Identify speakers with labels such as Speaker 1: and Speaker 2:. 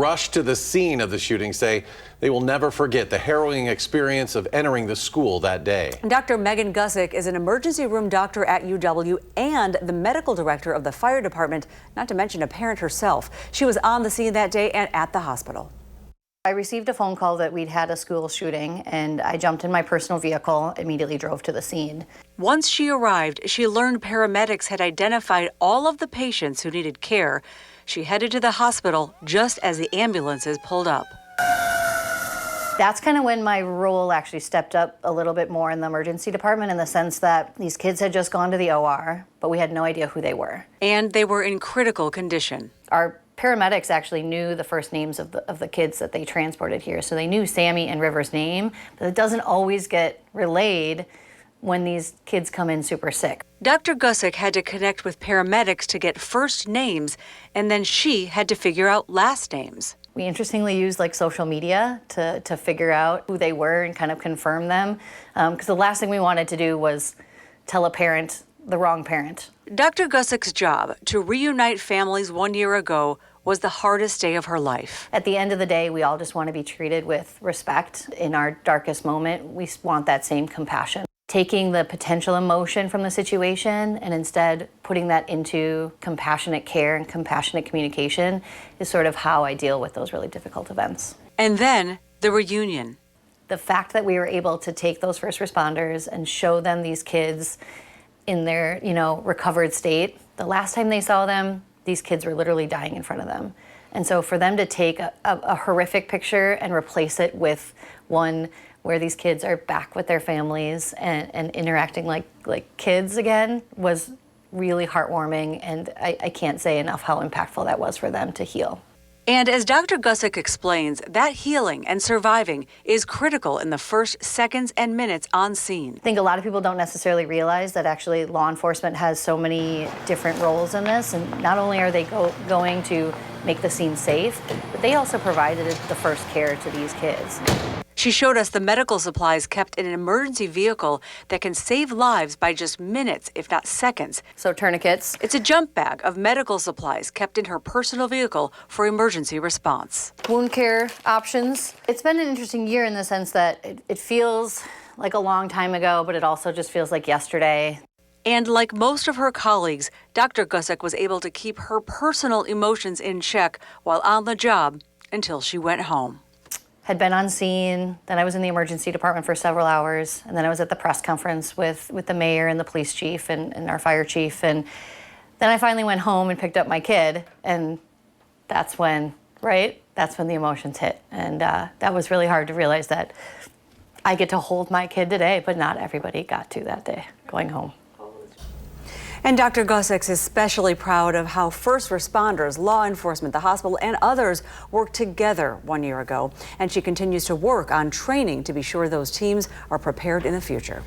Speaker 1: Rushed to the scene of the shooting say they will never forget the harrowing experience of entering the school that day.
Speaker 2: Dr. Megan Gusick is an emergency room doctor at UW and the medical director of the fire department, not to mention a parent herself. She was on the scene that day and at the hospital.
Speaker 3: I received a phone call that we'd had a school shooting, and I jumped in my personal vehicle, immediately drove to the scene.
Speaker 2: Once she arrived, she learned paramedics had identified all of the patients who needed care. She headed to the hospital just as the ambulances pulled up.
Speaker 3: That's kind of when my role actually stepped up a little bit more in the emergency department, in the sense that these kids had just gone to the OR, but we had no idea who they were.
Speaker 2: And they were in critical condition.
Speaker 3: Our paramedics actually knew the first names of the kids that they transported here. So they knew Sammy and River's name, but it doesn't always get relayed when these kids come in super sick.
Speaker 2: Dr. Gusick had to connect with paramedics to get first names, and then she had to figure out last names.
Speaker 3: We interestingly used social media to figure out who they were and kind of confirm them, because the last thing we wanted to do was tell a parent the wrong parent.
Speaker 2: Dr. Gusick's job to reunite families 1 year ago was the hardest day of her life.
Speaker 3: At the end of the day, we all just want to be treated with respect. In our darkest moment, we want that same compassion. Taking the potential emotion from the situation and instead putting that into compassionate care and compassionate communication is sort of how I deal with those really difficult events.
Speaker 2: And then the reunion.
Speaker 3: The fact that we were able to take those first responders and show them these kids in their, recovered state. The last time they saw them, these kids were literally dying in front of them. And so for them to take a horrific picture and replace it with one where these kids are back with their families and interacting like kids again was really heartwarming, and I can't say enough how impactful that was for them to heal.
Speaker 2: And as Dr. Gusick explains, that healing and surviving is critical in the first seconds and minutes on scene.
Speaker 3: I think a lot of people don't necessarily realize that actually law enforcement has so many different roles in this, and not only are they going to make the scene safe, but they also provided the first care to these kids.
Speaker 2: She showed us the medical supplies kept in an emergency vehicle that can save lives by just minutes, if not seconds.
Speaker 3: So tourniquets.
Speaker 2: It's a jump bag of medical supplies kept in her personal vehicle for emergency response.
Speaker 3: Wound care options. It's been an interesting year in the sense that it feels like a long time ago, but it also just feels like yesterday.
Speaker 2: And like most of her colleagues, Dr. Gusick was able to keep her personal emotions in check while on the job until she went home.
Speaker 3: Had been on scene, then I was in the emergency department for several hours, and then I was at the press conference with the mayor and the police chief and our fire chief, and then I finally went home and picked up my kid, and that's when the emotions hit. And that was really hard to realize that I get to hold my kid today, but not everybody got to that day, going home.
Speaker 2: And Dr. Gusick is especially proud of how first responders, law enforcement, the hospital, and others worked together 1 year ago. And she continues to work on training to be sure those teams are prepared in the future.